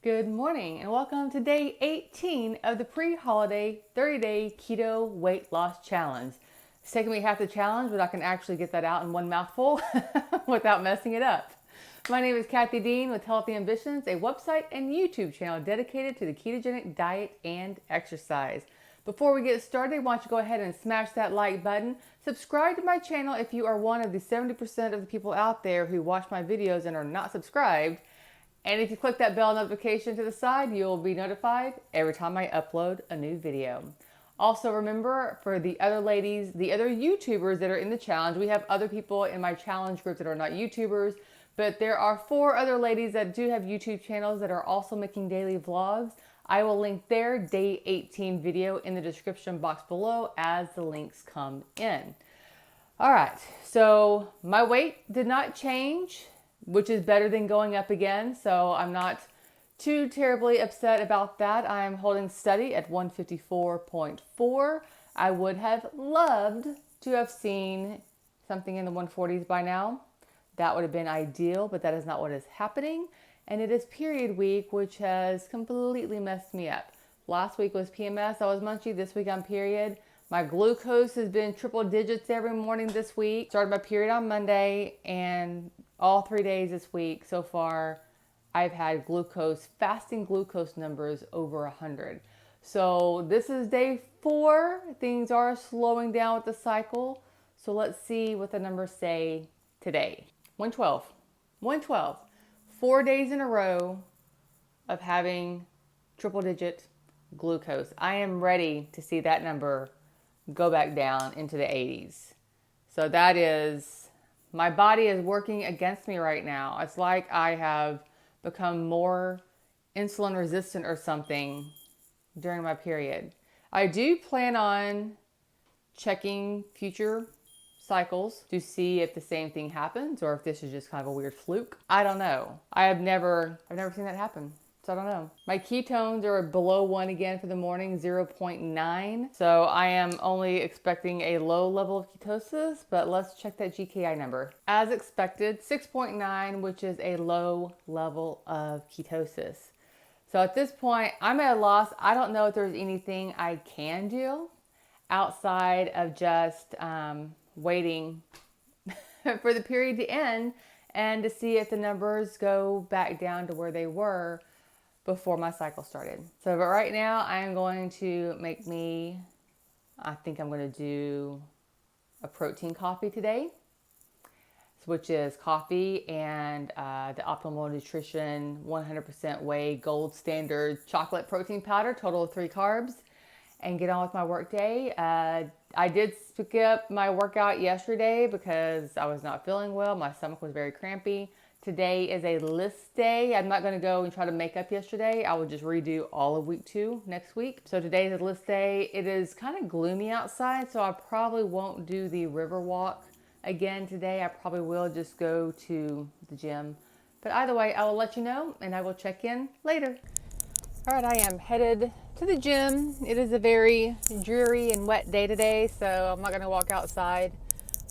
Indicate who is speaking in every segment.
Speaker 1: Good morning and welcome to day 18 of the pre-holiday 30-day keto weight loss challenge. It's taken me half the challenge, but I can actually get that out in one mouthful without messing it up. My name is Kathy Dean with Healthy Ambitions, a website and YouTube channel dedicated to the ketogenic diet and exercise. Before we get started, why don't you go ahead and smash that like button. Subscribe to my channel if you are one of the 70% of the people out there who watch my videos and are not subscribed. And if you click that bell notification to the side, you'll be notified every time I upload a new video. Also remember, for the other ladies, the other YouTubers that are in the challenge, we have other people in my challenge group that are not YouTubers, but there are 4 other ladies that do have YouTube channels that are also making daily vlogs. I will link their day 18 video in the description box below as the links come in. All right, so my weight did not change, which is better than going up again. So I'm not too terribly upset about that. I am holding steady at 154.4. I would have loved to have seen something in the 140s by now. That would have been ideal, but that is not what is happening. And it is period week, which has completely messed me up. Last week was PMS, I was munchy. This week I'm period. My glucose has been triple digits every morning this week. Started my period on Monday, and all 3 days this week so far, I've had fasting glucose numbers over 100. So this is day 4. Things are slowing down with the cycle. So let's see what the numbers say today. 112. 112. 4 days in a row of having triple digit glucose. I am ready to see that number go back down into the 80s. So that is, my body is working against me right now. It's like I have become more insulin resistant or something during my period. I do plan on checking future cycles to see if the same thing happens or if this is just kind of a weird fluke. I don't know. I've never seen that happen. So I don't know. My ketones are below 1 again for the morning, 0.9. So I am only expecting a low level of ketosis, but let's check that GKI number. As expected, 6.9, which is a low level of ketosis. So at this point, I'm at a loss. I don't know if there's anything I can do outside of just waiting for the period to end and to see if the numbers go back down to where they were before my cycle started. So, but right now I am going to I think I'm going to do a protein coffee today, which is coffee and the Optimal Nutrition 100% whey gold standard chocolate protein powder, total of 3 carbs, and get on with my work day. I did skip my workout yesterday because I was not feeling well. My stomach was very crampy. Today is a list day. I'm not going to go and try to make up yesterday. I will just redo all of week 2 next week. So today is a list day. It is kind of gloomy outside, so I probably won't do the river walk again today. I probably will just go to the gym. But either way, I will let you know and I will check in later. All right, I am headed to the gym. It is a very dreary and wet day today, so I'm not going to walk outside.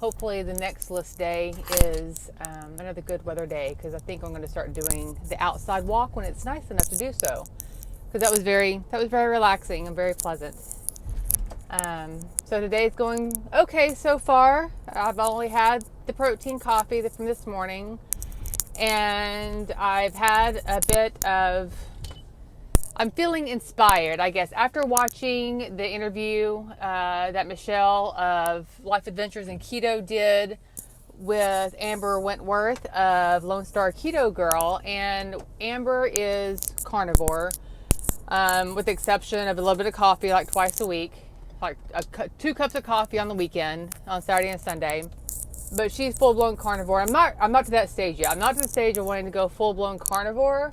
Speaker 1: Hopefully the next list day is another good weather day, because I think I'm going to start doing the outside walk when it's nice enough to do so, because that was very relaxing and very pleasant. So today's going okay so far. I've only had the protein coffee from this morning, and I've had a bit of, I'm feeling inspired, I guess, after watching the interview that Michelle of Life Adventures in Keto did with Amber Wentworth of Lone Star Keto Girl. And Amber is carnivore, with the exception of a little bit of coffee like twice a week, like 2 cups of coffee on the weekend, on Saturday and Sunday. But she's full-blown carnivore. I'm not to that stage yet. I'm not to the stage of wanting to go full-blown carnivore.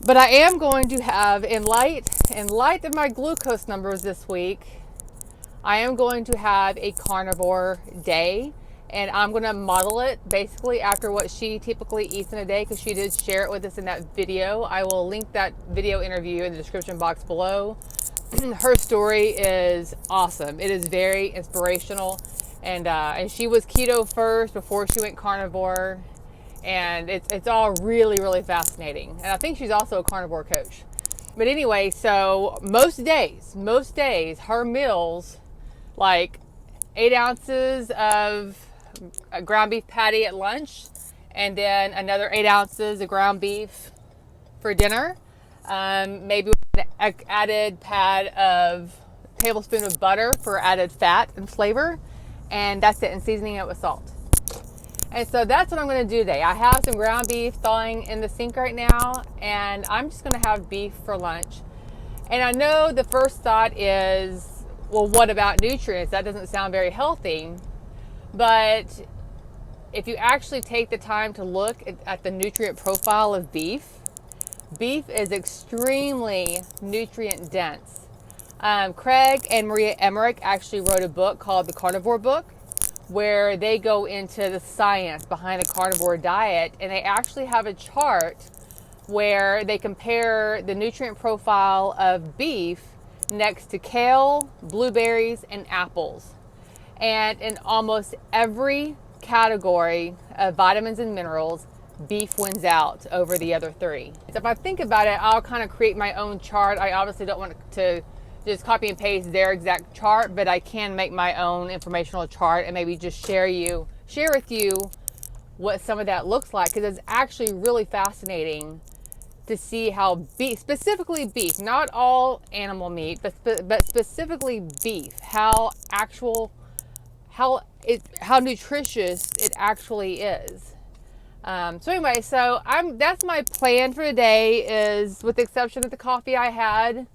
Speaker 1: But I am going to have, in light of my glucose numbers this week, I am going to have a carnivore day, and I'm going to model it basically after what she typically eats in a day, because she did share it with us in that video. I will link that video interview in the description box below. Her story is awesome. It is very inspirational, and she was keto first before she went carnivore. And it's all really, really fascinating. And I think she's also a carnivore coach. But anyway, so most days, her meals, like 8 ounces of a ground beef patty at lunch, and then another 8 ounces of ground beef for dinner. Maybe an added tablespoon of butter for added fat and flavor. And that's it, and seasoning it with salt. And so that's what I'm going to do today. I have some ground beef thawing in the sink right now, and I'm just going to have beef for lunch. And I know the first thought is, well, what about nutrients? That doesn't sound very healthy. But if you actually take the time to look at the nutrient profile of beef is extremely nutrient dense. Craig and Maria Emmerich actually wrote a book called The Carnivore Book, where they go into the science behind the carnivore diet, and they actually have a chart where they compare the nutrient profile of beef next to kale, blueberries, and apples. And in almost every category of vitamins and minerals, beef wins out over the other three. So if I think about it, I'll kind of create my own chart. I obviously don't want to just copy and paste their exact chart, but I can make my own informational chart and maybe just share with you what some of that looks like, because it's actually really fascinating to see how specifically beef, not all animal meat, but specifically beef, how nutritious it actually is. So anyway, that's my plan for today, is with the exception of the coffee I had,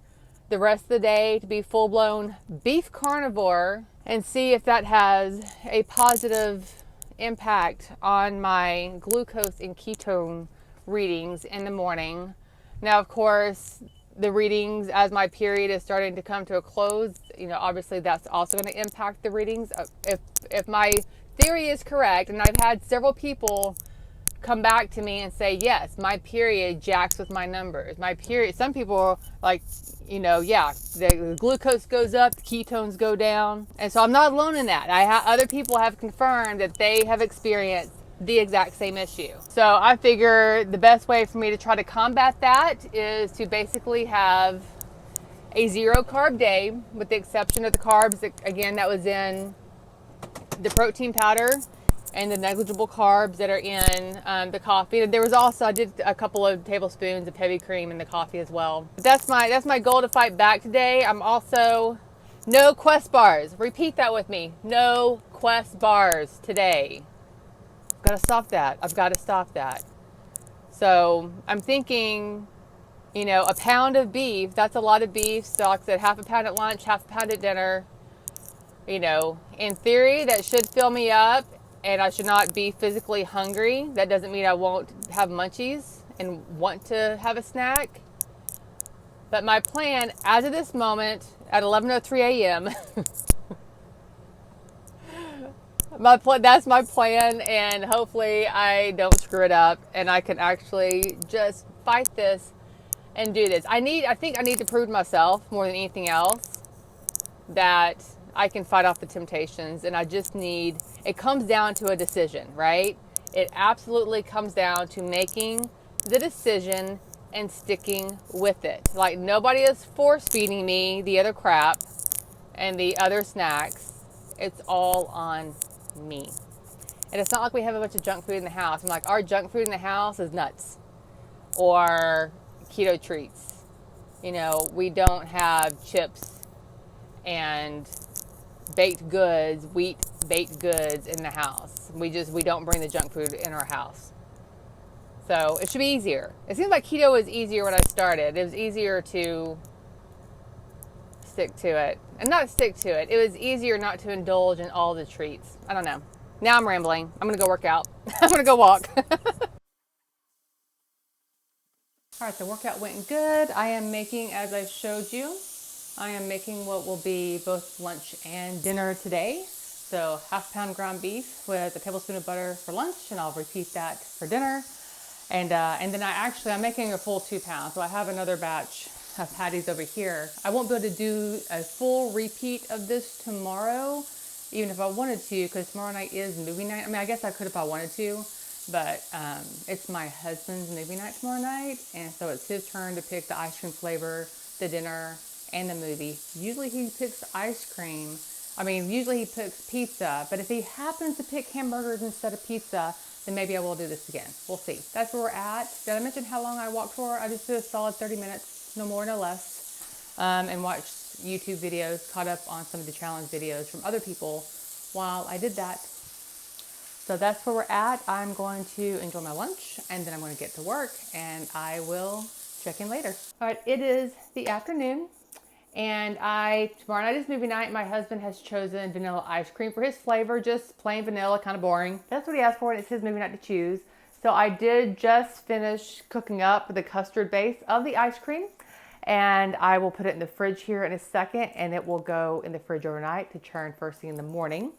Speaker 1: the rest of the day to be full-blown beef carnivore, and see if that has a positive impact on my glucose and ketone readings in the morning. Now, of course, the readings as my period is starting to come to a close, obviously that's also going to impact the readings. If my theory is correct, and I've had several people come back to me and say, yes, my period jacks with my numbers. My period, some people are like, the glucose goes up, the ketones go down. And so I'm not alone in that. Other people have confirmed that they have experienced the exact same issue. So I figure the best way for me to try to combat that is to basically have a 0 carb day, with the exception of the carbs that was in the protein powder and the negligible carbs that are in the coffee. There was also, I did a couple of tablespoons of heavy cream in the coffee as well. But that's my goal to fight back today. I'm also, no Quest bars. Repeat that with me. No Quest bars today. I've got to stop that. So I'm thinking, a pound of beef, that's a lot of beef. So like I said, half a pound at lunch, half a pound at dinner. In theory, that should fill me up, and I should not be physically hungry. That doesn't mean I won't have munchies and want to have a snack. But my plan, as of this moment, at 11:03 a.m., that's my plan, and hopefully I don't screw it up, and I can actually just fight this and do this. I think I need to prove to myself more than anything else that I can fight off the temptations, and it comes down to a decision, right? It absolutely comes down to making the decision and sticking with it. Like, nobody is force feeding me the other crap and the other snacks. It's all on me. And it's not like we have a bunch of junk food in the house. I'm like, our junk food in the house is nuts or keto treats. We don't have chips and wheat baked goods in the house. We don't bring the junk food in our house. So it should be easier. It seems like keto was easier when I started. It was easier to stick to it. And not stick to it. It was easier not to indulge in all the treats. I don't know. Now I'm rambling. I'm going to go work out. I'm going to go walk. All right, the workout went good. I am making, as I showed you, what will be both lunch and dinner today. So half pound ground beef with a tablespoon of butter for lunch, and I'll repeat that for dinner. And then I'm making a full 2 pounds. So I have another batch of patties over here. I won't be able to do a full repeat of this tomorrow, even if I wanted to, because tomorrow night is movie night. I mean, I guess I could if I wanted to, But it's my husband's movie night tomorrow night, and so it's his turn to pick the ice cream flavor, the dinner, and the movie. Usually he picks ice cream. Usually he picks pizza, but if he happens to pick hamburgers instead of pizza, then maybe I will do this again. We'll see. That's where we're at. Did I mention how long I walked for? I just did a solid 30 minutes, no more, no less, and watched YouTube videos, caught up on some of the challenge videos from other people while I did that. So that's where we're at. I'm going to enjoy my lunch, and then I'm going to get to work, and I will check in later. All right, it is the afternoon, and tomorrow night is movie night. My husband has chosen vanilla ice cream for his flavor, just plain vanilla, kind of boring. That's what he asked for, and it's his movie night to choose. So I did just finish cooking up the custard base of the ice cream, and I will put it in the fridge here in a second, and it will go in the fridge overnight to churn first thing in the morning.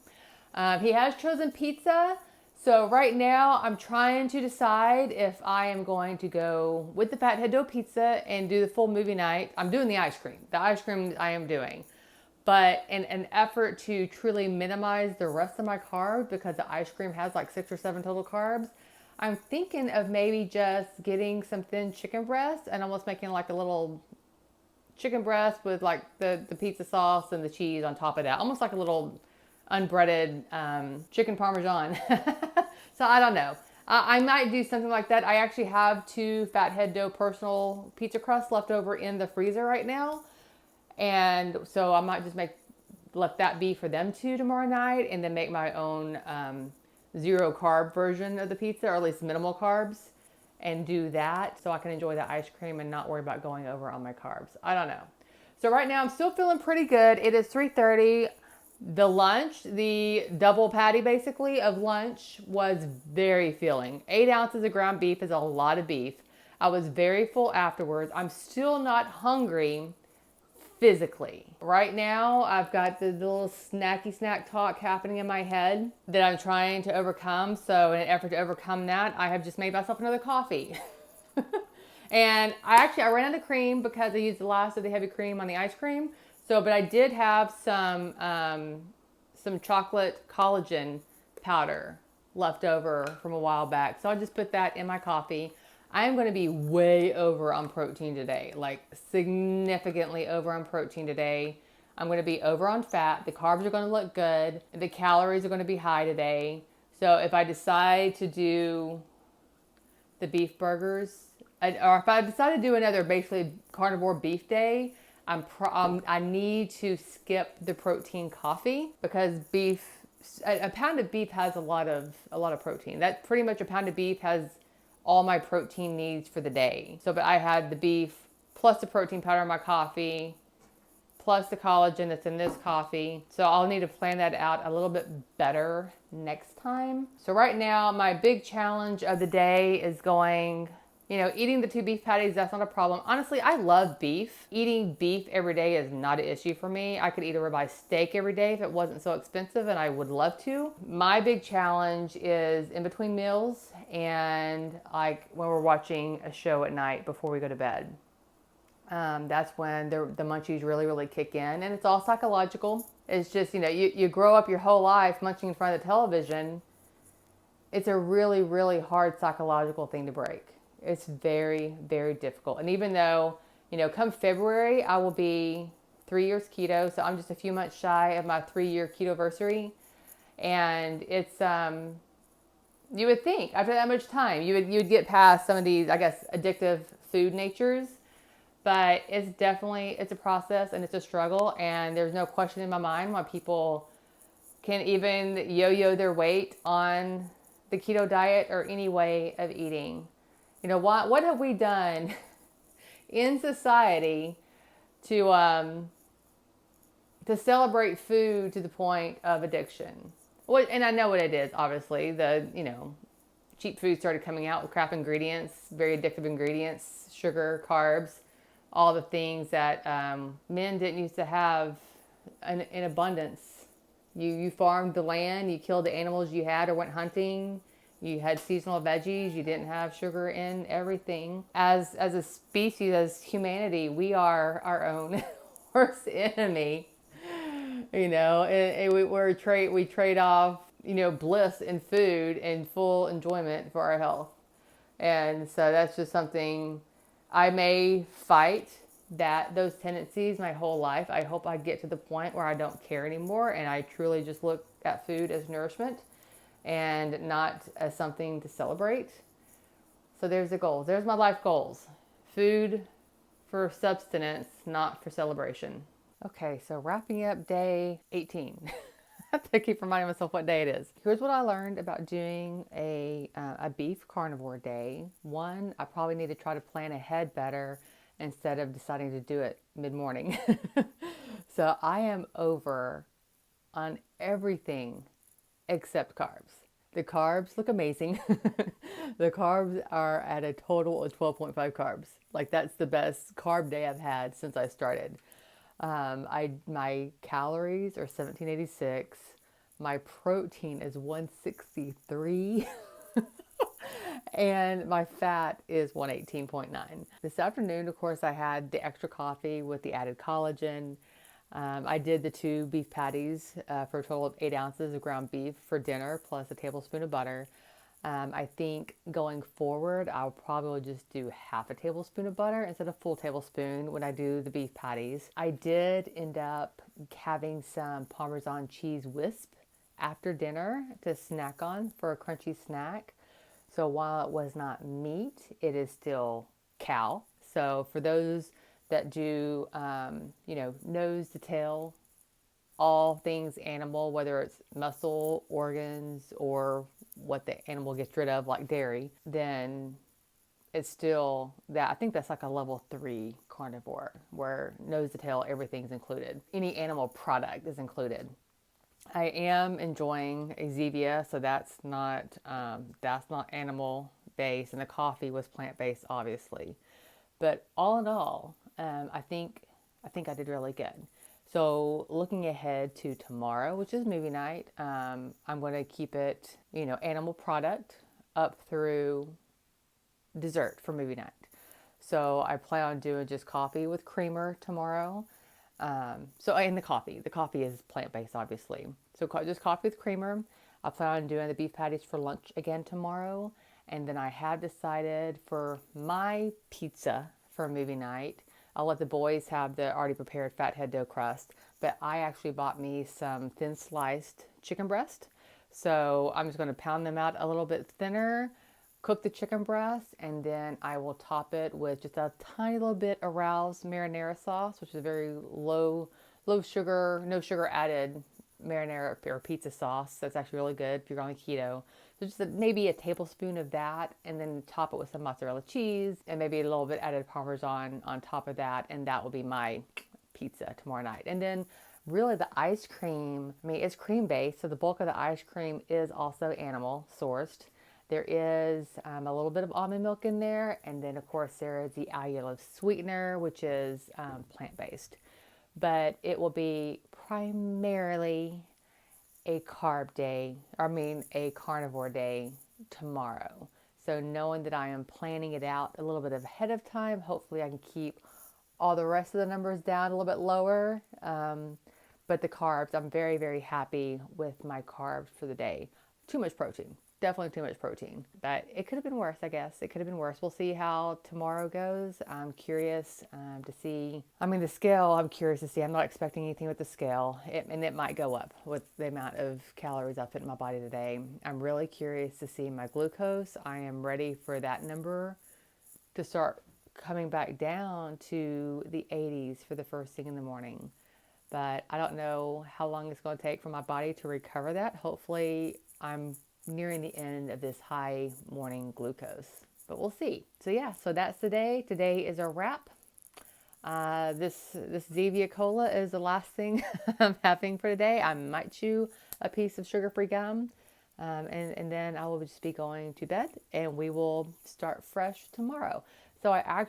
Speaker 1: He has chosen pizza, so right now I'm trying to decide if I am going to go with the Fathead Dough pizza and do the full movie night. I'm doing the ice cream. The ice cream I am doing. But in an effort to truly minimize the rest of my carbs, because the ice cream has like 6 or 7 total carbs, I'm thinking of maybe just getting some thin chicken breast and almost making like a little chicken breast with like the pizza sauce and the cheese on top of that. Almost like a little unbreaded chicken parmesan. So I don't know. I might do something like that. I actually have 2 Fathead Dough personal pizza crusts left over in the freezer right now. And so I might just let that be for them 2 tomorrow night, and then make my own 0 carb version of the pizza, or at least minimal carbs, and do that so I can enjoy the ice cream and not worry about going over on my carbs. I don't know. So right now I'm still feeling pretty good. It is 3:30. The lunch, the double patty basically of lunch, was very filling. 8 ounces of ground beef is a lot of beef. I was very full afterwards. I'm still not hungry physically. Right now, I've got the little snacky snack talk happening in my head that I'm trying to overcome. So in an effort to overcome that, I have just made myself another coffee. And I ran out of cream because I used the last of the heavy cream on the ice cream. But I did have some chocolate collagen powder left over from a while back. So I'll just put that in my coffee. I am going to be way over on protein today, like significantly over on protein today. I'm going to be over on fat. The carbs are going to look good. The calories are going to be high today. So if I decide to do the beef burgers, or if I decide to do another basically carnivore beef day, I need to skip the protein coffee, because a pound of beef has a lot of protein. That pretty much a pound of beef has all my protein needs for the day. But I had the beef plus the protein powder in my coffee, plus the collagen that's in this coffee. So I'll need to plan that out a little bit better next time. So right now, my big challenge of the day is eating the 2 beef patties. That's not a problem. Honestly, I love beef. Eating beef every day is not an issue for me. I could eat a ribeye steak every day if it wasn't so expensive, and I would love to. My big challenge is in between meals, and like when we're watching a show at night before we go to bed. That's when the munchies really, really kick in, and it's all psychological. It's just, you grow up your whole life munching in front of the television. It's a really, really hard psychological thing to break. It's very, very difficult. And even though, come February, I will be 3 years keto. So I'm just a few months shy of my 3-year keto-versary. And it's, you would think after that much time, you would get past some of these, I guess, addictive food natures. But it's a process, and it's a struggle. And there's no question in my mind why people can even yo-yo their weight on the keto diet or any way of eating. What have we done in society to celebrate food to the point of addiction? Well, and I know what it is, obviously. Cheap food started coming out with crap ingredients, very addictive ingredients, sugar, carbs, all the things that men didn't used to have in abundance. You farmed the land, you killed the animals you had or went hunting. You had seasonal veggies. You didn't have sugar in everything. As a species, as humanity, we are our own worst enemy. We trade off bliss in food and full enjoyment for our health. And so that's just something I may fight those tendencies my whole life. I hope I get to the point where I don't care anymore and I truly just look at food as nourishment and not as something to celebrate. So there's the goals. There's my life goals. Food for subsistence, not for celebration. Okay, so wrapping up day 18. I have to keep reminding myself what day it is. Here's what I learned about doing a beef carnivore day. One, I probably need to try to plan ahead better instead of deciding to do it mid-morning. So I am over on everything except carbs. The carbs look amazing. The carbs are at a total of 12.5 carbs. Like that's the best carb day I've had since I started. My calories are 1786. My protein is 163. And my fat is 118.9. This afternoon, of course, I had the extra coffee with the added collagen. I did the 2 beef patties for a total of 8 ounces of ground beef for dinner, plus a tablespoon of butter. I think going forward, I'll probably just do half a tablespoon of butter instead of a full tablespoon when I do the beef patties. I did end up having some Parmesan cheese wisp after dinner to snack on for a crunchy snack. So while it was not meat, it is still cow. So for those that do, nose to tail, all things animal, whether it's muscle, organs, or what the animal gets rid of, like dairy, then it's still that. I think that's like a level 3 carnivore where nose to tail, everything's included. Any animal product is included. I am enjoying a Zevia, so that's not animal based, and the coffee was plant based, obviously. But all in all, I think I did really good. So looking ahead to tomorrow, which is movie night, I'm going to keep it, animal product up through dessert for movie night. So I plan on doing just coffee with creamer tomorrow. And the coffee is plant-based, obviously. So just coffee with creamer. I plan on doing the beef patties for lunch again tomorrow. And then I have decided for my pizza for movie night, I'll let the boys have the already prepared fathead dough crust, but I actually bought me some thin sliced chicken breast. So I'm just going to pound them out a little bit thinner, cook the chicken breast, and then I will top it with just a tiny little bit of Rao's marinara sauce, which is a very low sugar, no sugar added marinara or pizza sauce. That's actually really good if you're going keto. So just maybe a tablespoon of that, and then top it with some mozzarella cheese and maybe a little bit added Parmesan on top of that, and that will be my pizza tomorrow night. And then really the ice cream, it's cream based, so the bulk of the ice cream is also animal sourced. There is a little bit of almond milk in there, and then of course there is the allulose sweetener, which is plant-based. But it will be primarily a carnivore day tomorrow. So knowing that I am planning it out a little bit ahead of time, hopefully I can keep all the rest of the numbers down a little bit lower. But the carbs, I'm very, very happy with my carbs for the day. Too much protein. Definitely too much protein, but it could have been worse, I guess. It could have been worse. We'll see how tomorrow goes. I'm curious to see. The scale, I'm curious to see. I'm not expecting anything with the scale, and it might go up with the amount of calories I put in my body today. I'm really curious to see my glucose. I am ready for that number to start coming back down to the 80s for the first thing in the morning. But I don't know how long it's going to take for my body to recover that. Hopefully, I'm nearing the end of this high morning glucose, but we'll see. So that's the day. Today is a wrap. This Zevia Cola is the last thing I'm having for today. I might chew a piece of sugar-free gum, and then I will just be going to bed, and we will start fresh tomorrow. So I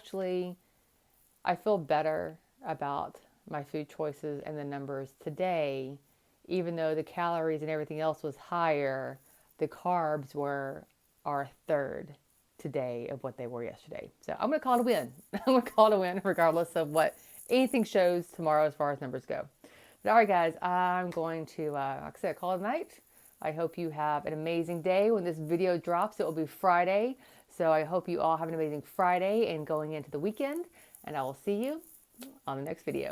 Speaker 1: feel better about my food choices and the numbers today, even though the calories and everything else was higher. The carbs are a third today of what they were yesterday. So I'm going to call it a win. I'm going to call it a win regardless of what anything shows tomorrow as far as numbers go. But all right, guys, I'm going to, like I said, call it a night. I hope you have an amazing day. When this video drops, it will be Friday. So I hope you all have an amazing Friday and going into the weekend. And I will see you on the next video.